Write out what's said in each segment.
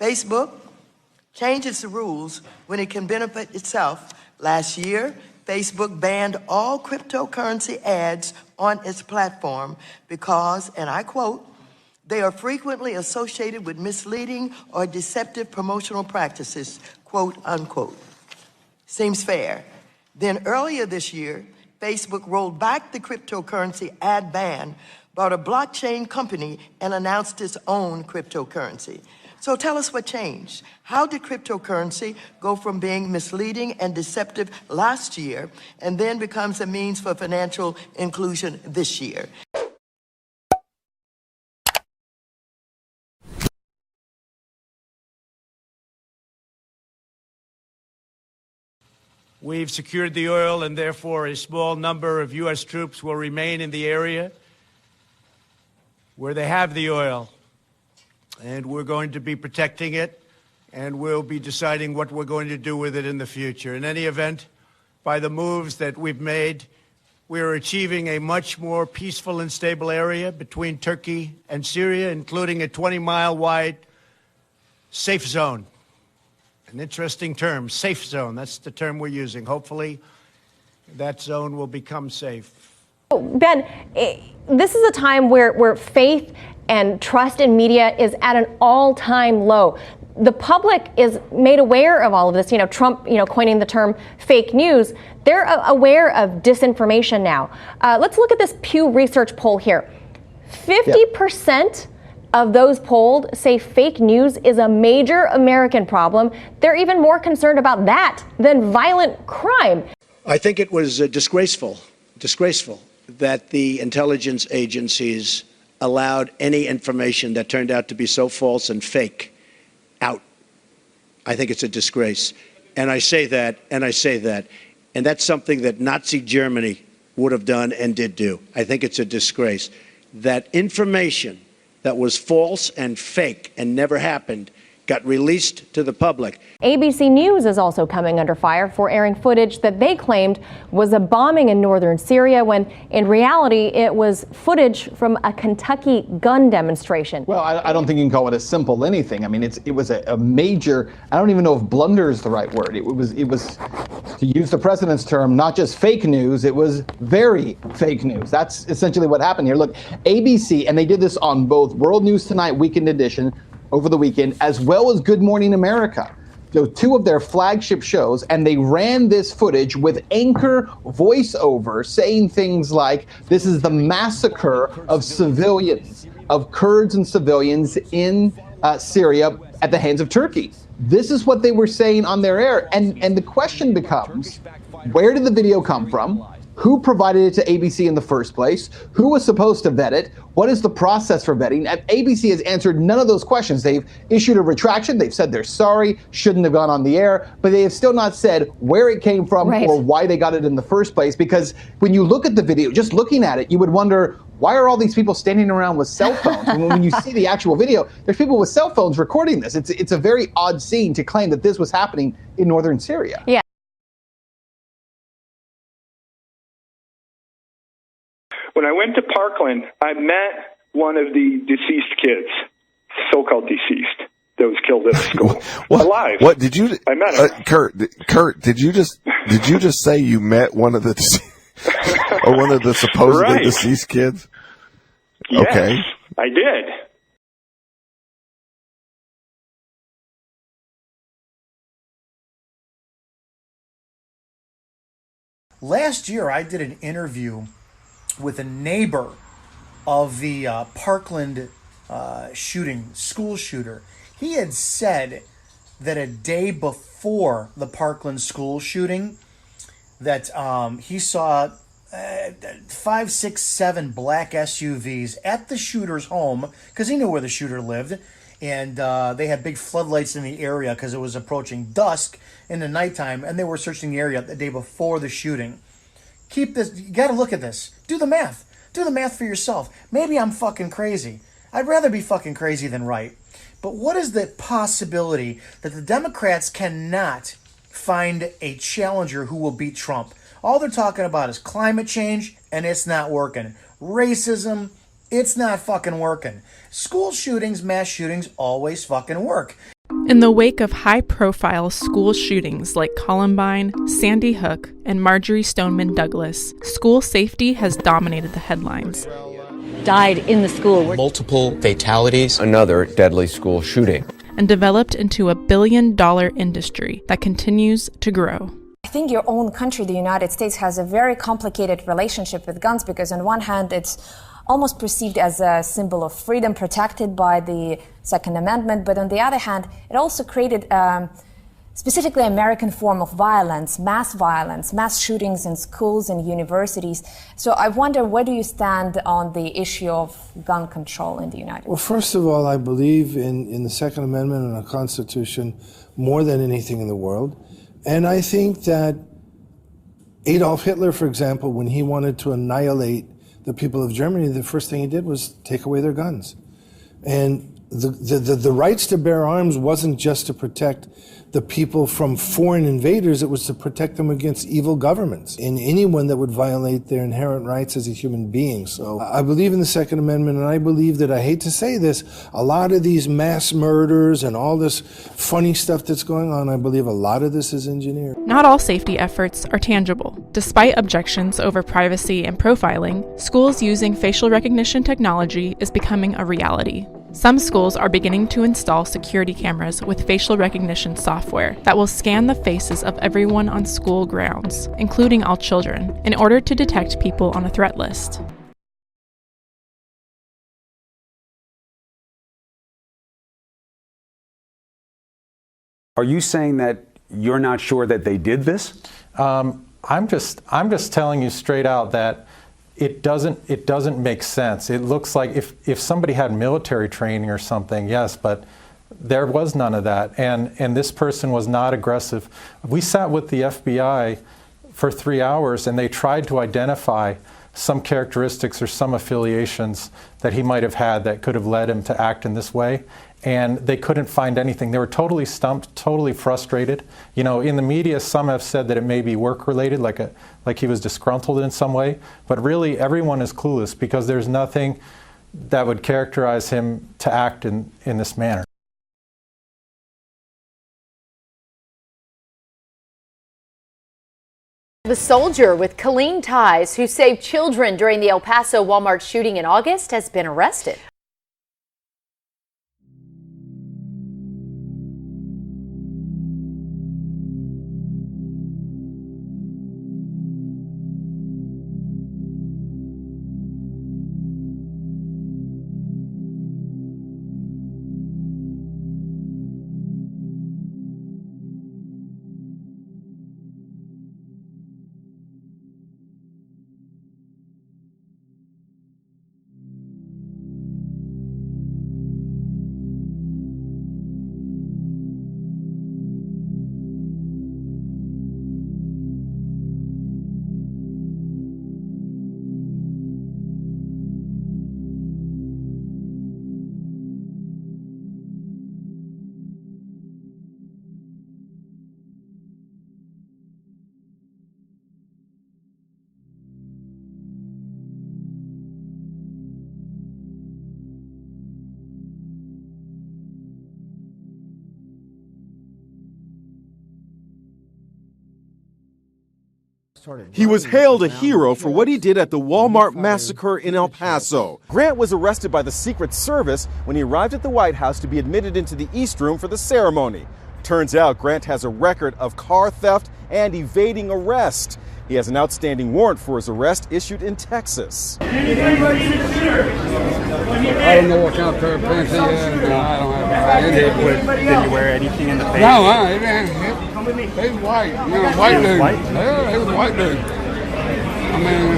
Facebook changes the rules when it can benefit itself. Last year, Facebook banned all cryptocurrency ads on its platform because, and I quote, they are frequently associated with misleading or deceptive promotional practices, quote unquote. Seems fair. Then earlier this year, Facebook rolled back the cryptocurrency ad ban, bought a blockchain company, and announced its own cryptocurrency. So tell us what changed. How did cryptocurrency go from being misleading and deceptive last year and then becomes a means for financial inclusion this year? We've secured the oil, and therefore a small number of U.S. troops will remain in the area where they have the oil. And we're going to be protecting it, and we'll be deciding what we're going to do with it in the future. In any event, by the moves that we've made, we are achieving a much more peaceful and stable area between Turkey and Syria, including a 20-mile wide safe zone. An interesting term, safe zone. That's the term we're using. Hopefully, that zone will become safe. Ben, this is a time where faith and trust in media is at an all-time low. The public is made aware of all of this. Trump, coining the term fake news. They're aware of disinformation now. Let's look at this Pew Research poll here. 50% of those polled say fake news is a major American problem. They're even more concerned about that than violent crime. I think it was disgraceful that the intelligence agencies allowed any information that turned out to be so false and fake out. I think it's a disgrace. And I say that, and that's something that Nazi Germany would have done and did do. I think it's a disgrace. That information that was false and fake and never happened got released to the public. ABC News is also coming under fire for airing footage that they claimed was a bombing in northern Syria, when in reality it was footage from a Kentucky gun demonstration. Well, I don't think you can call it a simple anything. I mean, it was a major, I don't even know if blunder is the right word. It was, to use the president's term, not just fake news, it was very fake news. That's essentially what happened here. Look, ABC, and they did this on both World News Tonight Weekend Edition over the weekend, as well as Good Morning America. So two of their flagship shows, and they ran this footage with anchor voiceover saying things like, this is the massacre of civilians, of Kurds and civilians in Syria at the hands of Turkey. This is what they were saying on their air. And the question becomes, where did the video come from? Who provided it to ABC in the first place? Who was supposed to vet it? What is the process for vetting? And ABC has answered none of those questions. They've issued a retraction. They've said they're sorry, shouldn't have gone on the air, but they have still not said where it came from or why they got it in the first place. Because when you look at the video, just looking at it, you would wonder, why are all these people standing around with cell phones? And when you see the actual video, there's people with cell phones recording this. It's a very odd scene to claim that this was happening in northern Syria. Yeah. When I went to Parkland, I met one of the deceased kids, so-called deceased, that was killed at school. Alive. What did you? I met him. Kurt, did you just say you met one of the or one of the supposedly deceased kids? Yes, okay, I did. Last year, I did an interview with a neighbor of the Parkland shooting, school shooter. He had said that a day before the Parkland school shooting, that he saw 5, 6, 7 black SUVs at the shooter's home, because he knew where the shooter lived, and they had big floodlights in the area because it was approaching dusk in the nighttime, and they were searching the area the day before the shooting. Keep this, you got to look at this. Do the math. Do the math for yourself. Maybe I'm fucking crazy. I'd rather be fucking crazy than right. But what is the possibility that the Democrats cannot find a challenger who will beat Trump? All they're talking about is climate change, and it's not working. Racism, it's not fucking working. School shootings, mass shootings always fucking work. In the wake of high-profile school shootings like Columbine, Sandy Hook, and Marjorie Stoneman Douglas, school safety has dominated the headlines. Died in the school. Multiple fatalities. Another deadly school shooting. And developed into a billion-dollar industry that continues to grow. I think your own country, the United States, has a very complicated relationship with guns because on one hand it's almost perceived as a symbol of freedom protected by the Second Amendment, but on the other hand it also created specifically American form of violence, mass shootings in schools and universities. So I wonder, where do you stand on the issue of gun control in the United States? Well, first of all, I believe in the Second Amendment and the Constitution more than anything in the world. And I think that Adolf Hitler, for example, when he wanted to annihilate the people of Germany, the first thing he did was take away their guns. And the rights to bear arms wasn't just to protect the people from foreign invaders, it was to protect them against evil governments and anyone that would violate their inherent rights as a human being. So I believe in the Second Amendment, and I believe that, I hate to say this, a lot of these mass murders and all this funny stuff that's going on, I believe a lot of this is engineered. Not all safety efforts are tangible. Despite objections over privacy and profiling, schools using facial recognition technology is becoming a reality. Some schools are beginning to install security cameras with facial recognition software that will scan the faces of everyone on school grounds, including all children, in order to detect people on a threat list. Are you saying that you're not sure that they did this? I'm just telling you straight out that it doesn't make sense. It looks like if somebody had military training or something, yes, but there was none of that. And this person was not aggressive. We sat with the FBI for 3 hours and they tried to identify some characteristics or some affiliations that he might have had that could have led him to act in this way. And they couldn't find anything. They were totally stumped, totally frustrated. You know, in the media, some have said that it may be work-related, like he was disgruntled in some way. But really, everyone is clueless because there's nothing that would characterize him to act in this manner. The soldier with Killeen ties who saved children during the El Paso Walmart shooting in August has been arrested. He was hailed a hero for what he did at the Walmart massacre in El Paso. Grant was arrested by the Secret Service when he arrived at the White House to be admitted into the East Room for the ceremony. Turns out Grant has a record of car theft and evading arrest. He has an outstanding warrant for his arrest issued in Texas. I don't know what kind of pair of pants he had. I don't have any. Did you wear anything in the face? No, he was white. You know, white dude. Yeah, he was a white dude. I mean,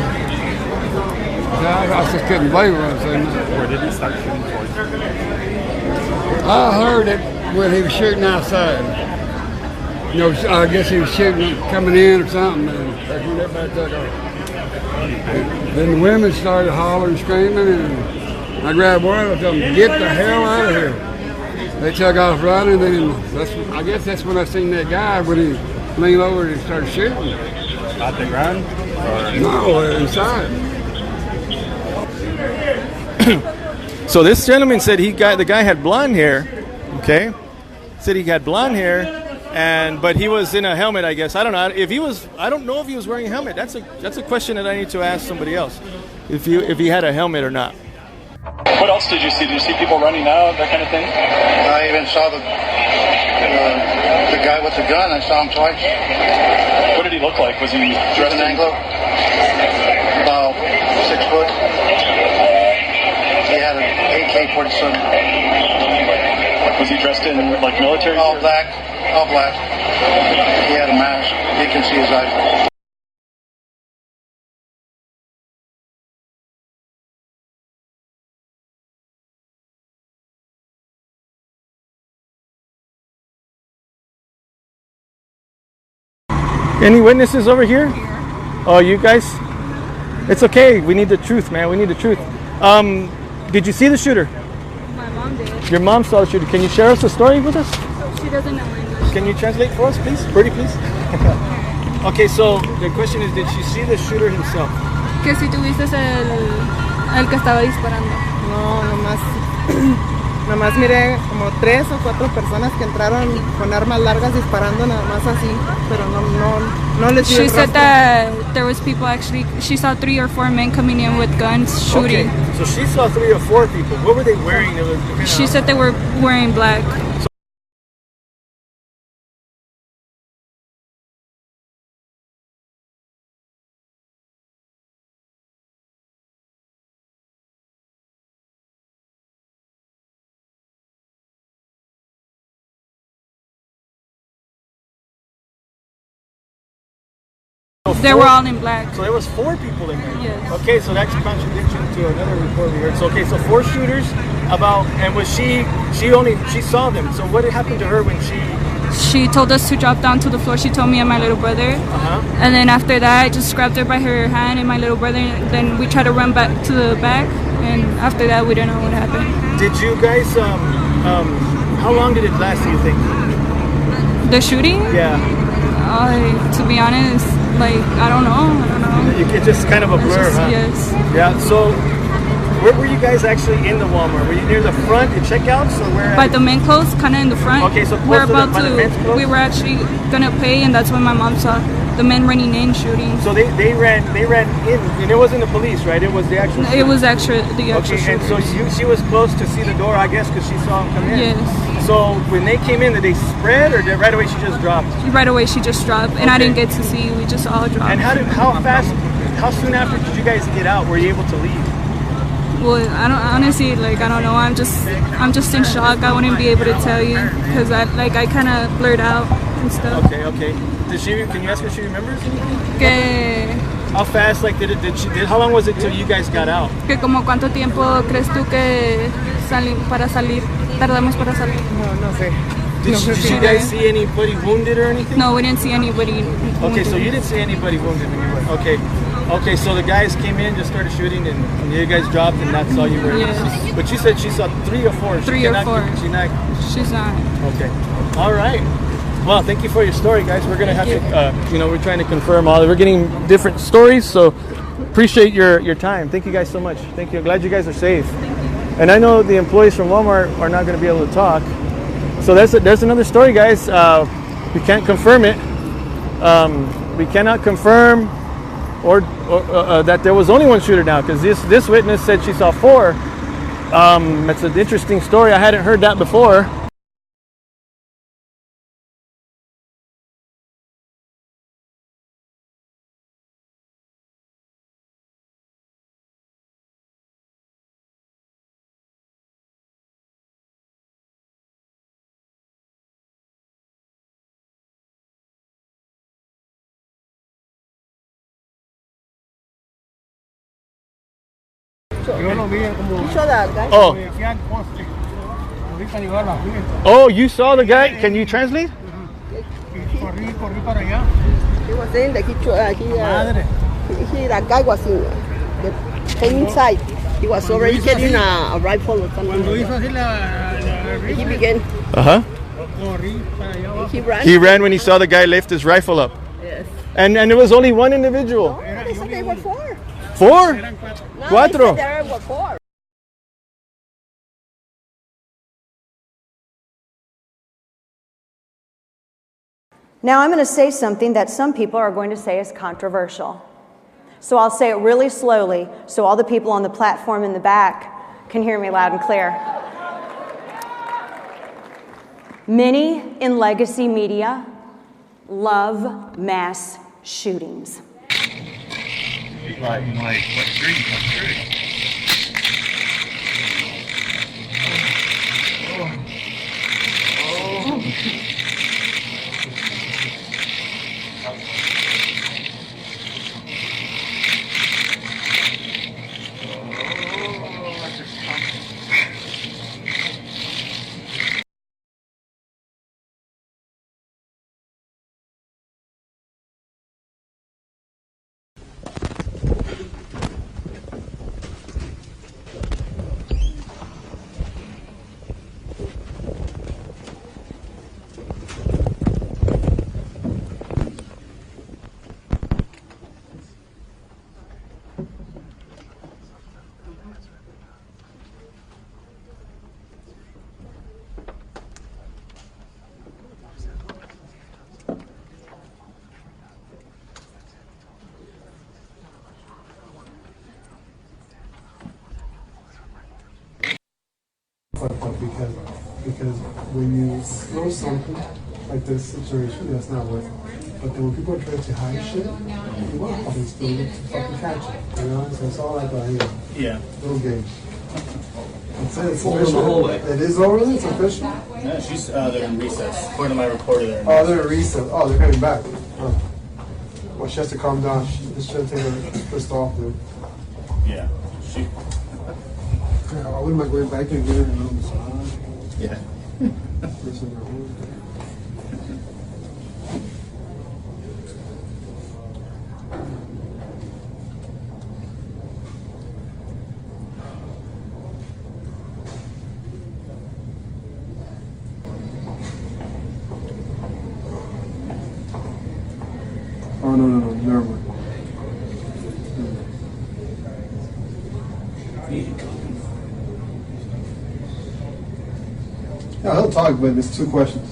I just couldn't believe what I was saying. Where did he start shooting towards? I heard it when he was shooting outside. You know, I guess he was shooting coming in or something, and that's when everybody took off. Then the women started hollering, screaming, and I grabbed one of them, get the hell out of here. They took off running, and I guess that's when I seen that guy when he leaned over and started shooting. At the ground? No, inside. So this gentleman said the guy had blonde hair, okay? said he had blonde hair, but he was in a helmet, I guess. I don't know if he was. I don't know if he was wearing a helmet. That's a question that I need to ask somebody else. If he had a helmet or not. What else did you see? Did you see people running out, that kind of thing? I even saw the guy with the gun. I saw him twice. What did he look like? Was he dressed in Anglo? About 6 foot. He had an AK-47. Was he dressed in like military? All black. All black. He had a mask. You can see his eyes. Any witnesses over here? Oh, you guys? It's okay. We need the truth, man. We need the truth. Did you see the shooter? My mom did. Your mom saw the shooter. Can you share us a story with us? She doesn't know English. Can you translate for us, please? Pretty, please. Okay, so the question is, did she see the shooter himself? Que si tuviste el que estaba disparando. No, nomás miré como 3 o 4 personas que entraron con armas largas disparando nada más así, pero no les dio el She said rostro. that there was people actually, she saw 3 or 4 men coming in with guns shooting. Okay, so she saw 3 or 4 people. What were they wearing? She said they were wearing black. They were all in black. So there was 4 people in there. Yes. Okay, so that's contradiction to another report we heard. So okay, so 4 shooters. And was she saw them. So what had happened to her when she? She told us to drop down to the floor. She told me and my little brother. And then after that, I just grabbed her by her hand and my little brother. Then we tried to run back to the back. And after that, we don't know what happened. Did you guys? How long did it last? Do you think? The shooting? Yeah. To be honest, like I don't know. It's just kind of a blur, huh? Yes. Yeah. So, where were you guys actually in the Walmart? Were you near the front at checkouts, or where? By the men clothes, kind of in the front. Okay, so we're close to about by the men's clothes? We were actually gonna pay, and that's when my mom saw the men running in shooting. So they ran in, and it wasn't the police, right? It was the actual. It was the actual. Okay, and so she was close to see the door, I guess, because she saw him come in. Yes. So when they came in, did they spread, or right away she just dropped? Right away she just dropped, and I didn't get to see. We just all dropped. And how soon after did you guys get out? Were you able to leave? Well, I don't know. I'm just in shock. I wouldn't be able to tell you because I kind of blurred out and stuff. Okay. Can you ask her if she remembers anything? Que How fast, how long was it till you guys got out? Que como cuánto tiempo crees tú que tardamos para salir? No sé. Did you guys see anybody wounded or anything? No, we didn't see anybody wounded. Okay, so you didn't see anybody wounded when you went. Okay, so the guys came in, just started shooting, and you guys dropped, and that's all you were able to see. But you said she saw 3 or 4. 3 or 4. She's not. Okay. All right. Well, thank you for your story, guys. We're going to have to, we're trying to confirm all. We're getting different stories, so appreciate your time. Thank you guys so much. Thank you. I'm glad you guys are safe. And I know the employees from Walmart are not going to be able to talk. So there's another story, guys. We can't confirm it. We cannot confirm or that there was only one shooter now, because this witness said she saw 4. It's an interesting story. I hadn't heard that before. Oh, you saw the guy? Can you translate? He was saying that he that guy was came inside. He was already getting a rifle or something. He began. He ran. He ran when he saw the guy lift his rifle up. Yes. And there was only one individual. No, they said they were 4. 4? No, Cuatro. they said there were 4. Now I'm going to say something that some people are going to say is controversial. So I'll say it really slowly so all the people on the platform in the back can hear me loud and clear. Many in legacy media love mass shootings. Like what dream come true? Because when you throw something like this situation, that's not worth it. But then when people are trying to hide shit, you want to fucking steal it to fucking catch it. You know, so it's all like a little game. That's it. It's official. It is over. It's official. Yeah, she's they're in recess. According to my reporter, they're in recess. They're in recess. Oh, they're coming back. Oh. Well, she has to calm down. This should take her pissed off, dude. Yeah. She. Yeah, I wouldn't mind going back and getting her a little massage. Yeah. Oh, no, never mind. Yeah, he'll talk, but it's 2 questions.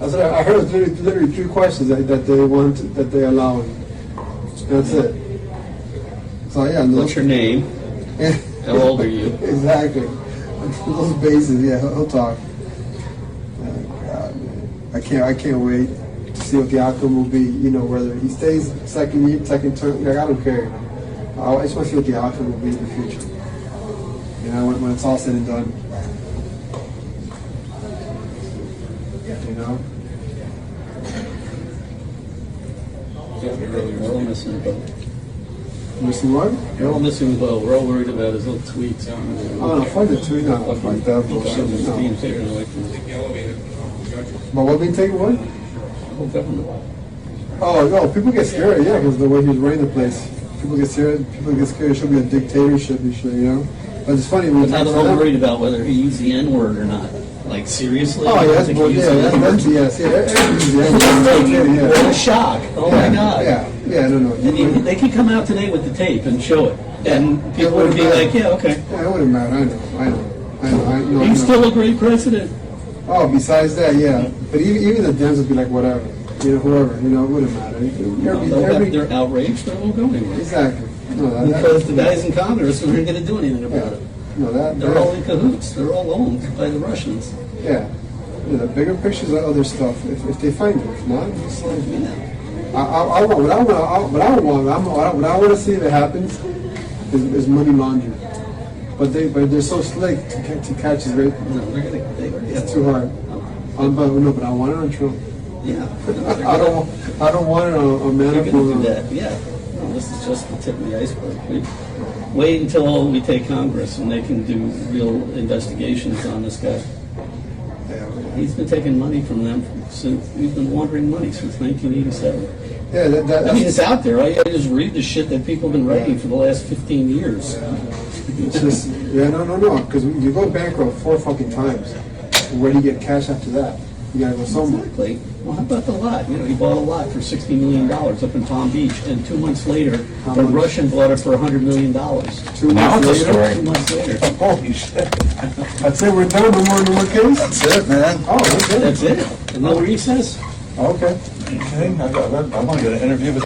I heard it's literally 3 questions that they want, that they allow. That's it. So yeah. What's your name? How old are you? Exactly. Those bases. Yeah, he'll talk. Oh, God, man. I can't wait to see what the outcome will be. You know, whether he stays second term. Like, I don't care. I just want to see what the outcome will be in the future. You know, when it's all said and done. You know? We're all missing about. Missing what? We're all missing about. We're all worried about his little tweets. Oh, no, fuck the tweet. No, fuck that bullshit. No. Being taken away from us. But what being taken away? The whole government. Oh, no, people get scared, yeah, because the way he's running the place. People get scared. It should be a dictatorship and shit, you know? But it's funny. But now they're all worried about whether he used the N-word or not. Like, seriously? Oh, yes, well, that's yes. Yeah, what a shock. Oh, my God. Yeah, no. And they could come out today with the tape and show it. And people would be like, yeah, okay. Yeah, it wouldn't matter. I know. He's still a great president. Oh, besides that, yeah. But even the Dems would be like, whatever. You know, whoever. You know, it wouldn't matter. They're outraged. They won't go anywhere. Exactly. No, because the guys in Congress aren't going to do anything about it. No, they're all in cahoots. They're all owned by the Russians. Yeah. The bigger pictures are other stuff. If they find it, if not, just like what I want to see if it happens is money laundering. But they're so slick to catch his rate. It's too hard. But I want it on Trump. Yeah. I don't want it on Manafort. Do that. Yeah. No, this is just the tip of the iceberg. Wait until we take Congress and they can do real investigations on this guy. He's been taking money from them since he's been laundering money since 1987. Yeah, I mean, it's out there. I just read the shit that people have been writing for the last 15 years. It's just, no. Because you go bankrupt 4 fucking times. Where do you get cash after that? You gotta go somewhere. Exactly. Well, how about the lot? You know, he bought a lot for $60 million up in Palm Beach, and 2 months later, a Russian bought it for $100 million. 2 Now months it's a later. story. 2 months later. Holy shit. That's it, we're done. No more case? That's it, man. Oh, that's it. That's it. And no recess? Okay. Okay, I want to get an interview with